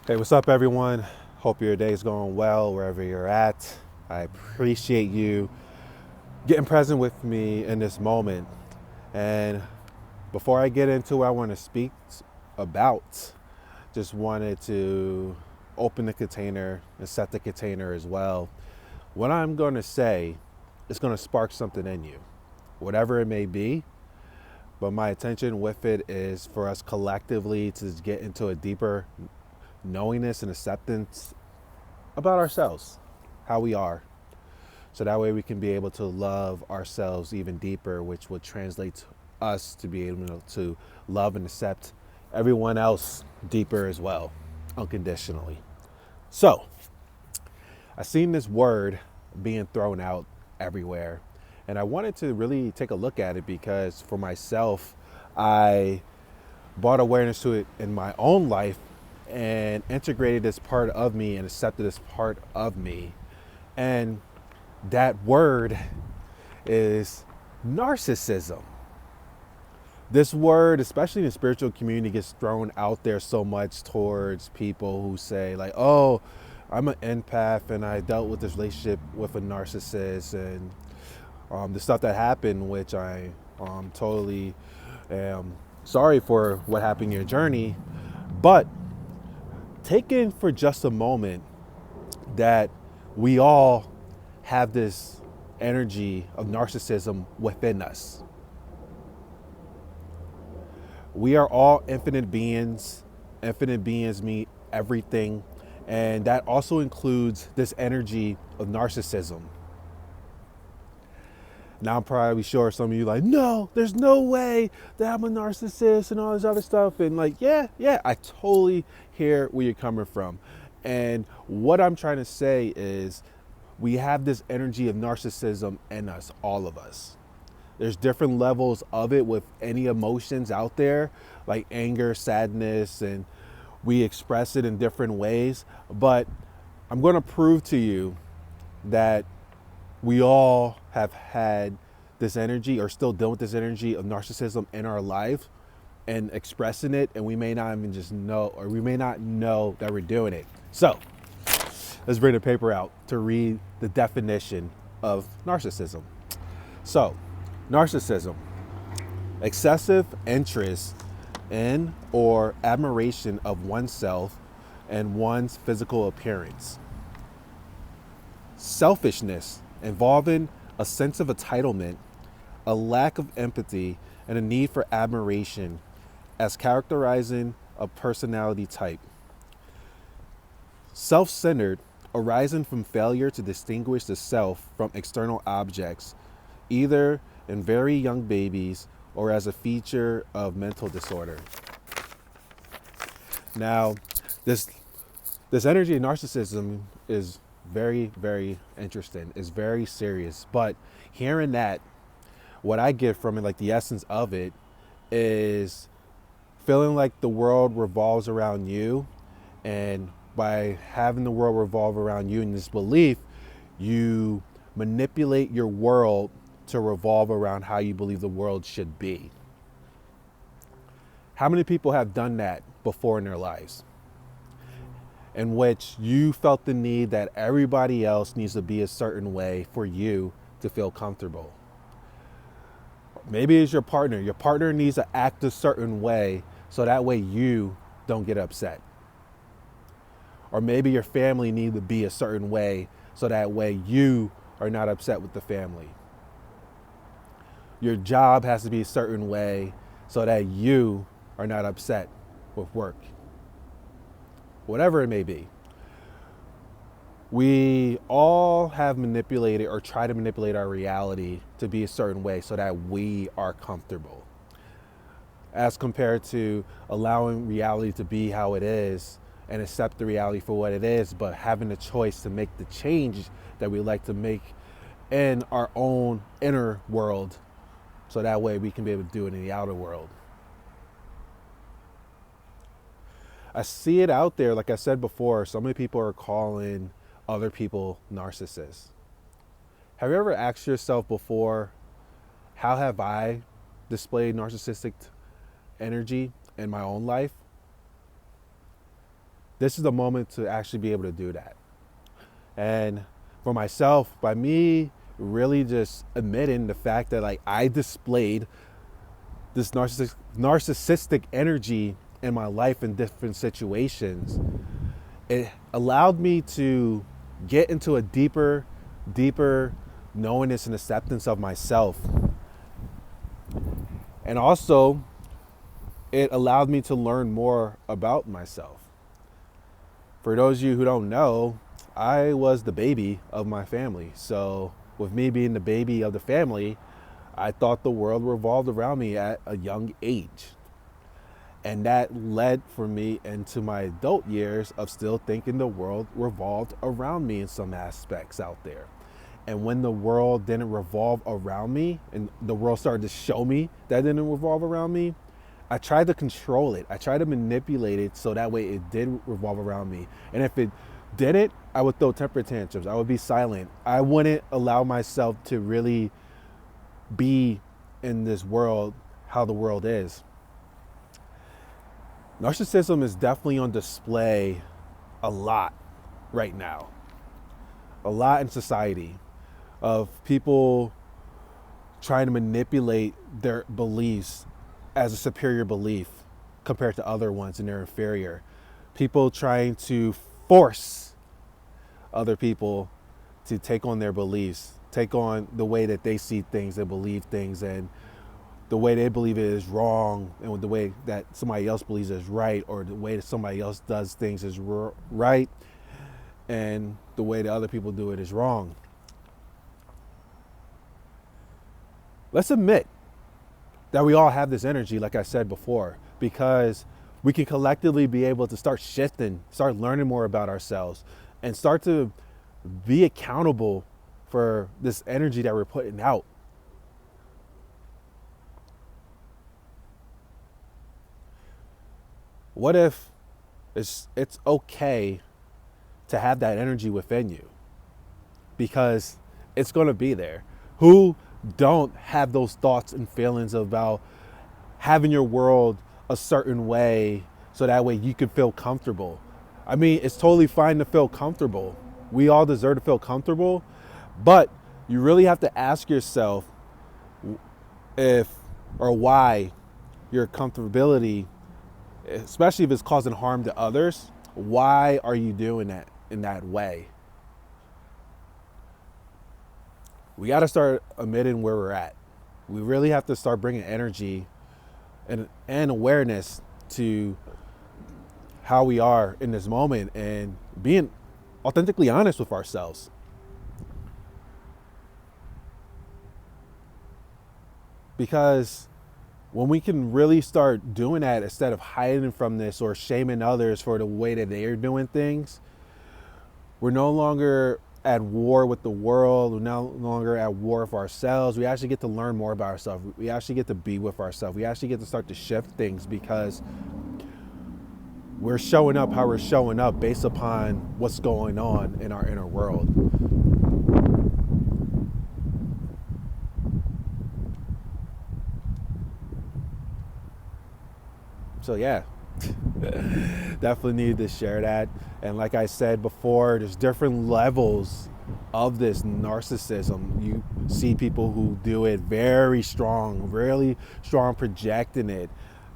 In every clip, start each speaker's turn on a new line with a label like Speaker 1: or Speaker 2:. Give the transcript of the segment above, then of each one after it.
Speaker 1: Hey, what's up, everyone? Hope your day's going well wherever you're at. I appreciate you getting present with me in this moment. And before I get into what I want to speak about, just wanted to open the container and set the container as well. What I'm going to say is going to spark something in you, whatever it may be. But my intention with it is for us collectively to get into a deeper knowingness and acceptance about ourselves, how we are. So that way we can be able to love ourselves even deeper, which would translate to us to be able to love and accept everyone else deeper as well, unconditionally. So I've seen this word being thrown out everywhere, and I wanted to really take a look at it because for myself, I brought awareness to it in my own life and integrated this part of me and accepted this part of me. And that word is narcissism. This word, especially in the spiritual community, gets thrown out there so much towards people who say, like, oh, I'm an empath and I dealt with this relationship with a narcissist, and the stuff that happened, which I totally am sorry for what happened in your journey. But take in for just a moment that we all have this energy of narcissism within us. We are all infinite beings. Infinite beings mean everything. And that also includes this energy of narcissism. Now, I'm probably sure some of you are like, no, there's no way that I'm a narcissist and all this other stuff. And like, yeah, I totally hear where you're coming from. And what I'm trying to say is we have this energy of narcissism in us, all of us. There's different levels of it with any emotions out there, like anger, sadness, and we express it in different ways. But I'm going to prove to you that we all have had this energy or still dealing with this energy of narcissism in our life and expressing it, and we may not even just know, or we may not know that we're doing it. So let's bring the paper out to read the definition of narcissism. So, narcissism, excessive interest in or admiration of oneself and one's physical appearance. Selfishness, involving a sense of entitlement, a lack of empathy, and a need for admiration as characterizing a personality type. Self-centered, arising from failure to distinguish the self from external objects, either in very young babies or as a feature of mental disorder. Now, this energy of narcissism is very, very interesting. It's very serious. But hearing that, what I get from it, like the essence of it, is feeling like the world revolves around you. And by having the world revolve around you in this belief, you manipulate your world to revolve around how you believe the world should be. How many people have done that before in their lives? In which you felt the need that everybody else needs to be a certain way for you to feel comfortable. Maybe it's your partner. Your partner needs to act a certain way so that way you don't get upset. Or maybe your family needs to be a certain way so that way you are not upset with the family. Your job has to be a certain way so that you are not upset with work. Whatever it may be. We all have manipulated or try to manipulate our reality to be a certain way so that we are comfortable. As compared to allowing reality to be how it is and accept the reality for what it is, but having the choice to make the change that we like to make in our own inner world so that way we can be able to do it in the outer world. I see it out there, like I said before, so many people are calling other people narcissists. Have you ever asked yourself before, how have I displayed narcissistic energy in my own life? this is the moment to actually be able to do that. And for myself, by me really just admitting the fact that like I displayed this narcissistic energy in my life in different situations, it allowed me to get into a deeper knowingness and acceptance of myself. And also, it allowed me to learn more about myself. For those of you who don't know, I was the baby of my family. So with me being the baby of the family, I thought the world revolved around me at a young age. And that led for me into my adult years of still thinking the world revolved around me in some aspects out there. And when the world didn't revolve around me and the world started to show me that it didn't revolve around me, I tried to control it. I tried to manipulate it so that way it did revolve around me. And if it didn't, I would throw temper tantrums. I would be silent. I wouldn't allow myself to really be in this world how the world is. Narcissism is definitely on display a lot right now. A lot in society of people trying to manipulate their beliefs as a superior belief compared to other ones and they're inferior. People trying to force other people to take on their beliefs, take on the way that they see things and believe things, and the way they believe it is wrong, and the way that somebody else believes is right, or the way that somebody else does things is right, and the way that other people do it is wrong. Let's admit that we all have this energy, like I said before, because we can collectively be able to start shifting, start learning more about ourselves, and start to be accountable for this energy that we're putting out. What if it's okay to have that energy within you? Because it's going to be there. Who don't have those thoughts and feelings about having your world a certain way so that way you can feel comfortable? I mean, it's totally fine to feel comfortable. We all deserve to feel comfortable, but you really have to ask yourself if or why your comfortability, especially if it's causing harm to others, why are you doing that in that way? We got to start admitting where we're at. We really have to start bringing energy and awareness to how we are in this moment and being authentically honest with ourselves. Because when we can really start doing that instead of hiding from this or shaming others for the way that they're doing things, we're no longer at war with the world. We're no longer at war with ourselves. We actually get to learn more about ourselves. We actually get to be with ourselves. We actually get to start to shift things because we're showing up how we're showing up based upon what's going on in our inner world. So yeah, definitely needed to share that. And like I said before, there's different levels of this narcissism. You see people who do it very strong, really strong, projecting it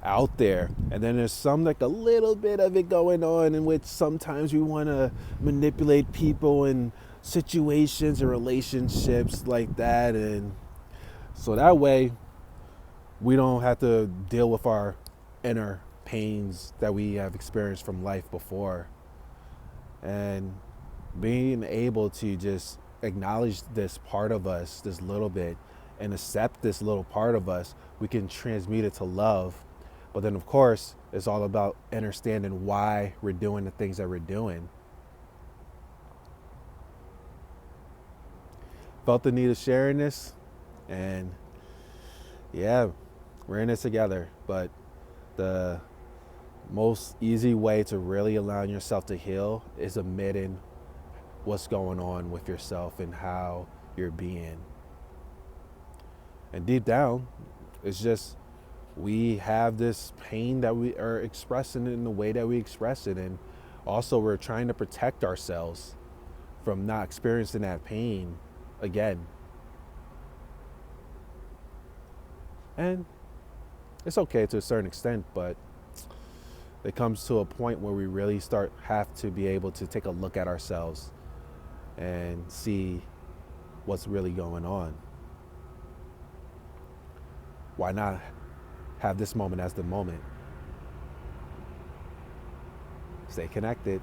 Speaker 1: out there. And then there's some like a little bit of it going on in which sometimes we want to manipulate people in situations and relationships like that. And so that way we don't have to deal with our inner pains that we have experienced from life before. And being able to just acknowledge this part of us, this little bit, and accept this little part of us, we can transmute it to love. But then of course, it's all about understanding why we're doing the things that we're doing. Felt the need of sharing this, and yeah, we're in this together. But the most easy way to really allowing yourself to heal is admitting what's going on with yourself and how you're being. And deep down, it's just we have this pain that we are expressing in the way that we express it. And Also, we're trying to protect ourselves from not experiencing that pain again. And it's okay to a certain extent, but it comes to a point where we really have to be able to take a look at ourselves and see what's really going on. Why not have this moment as the moment? Stay connected.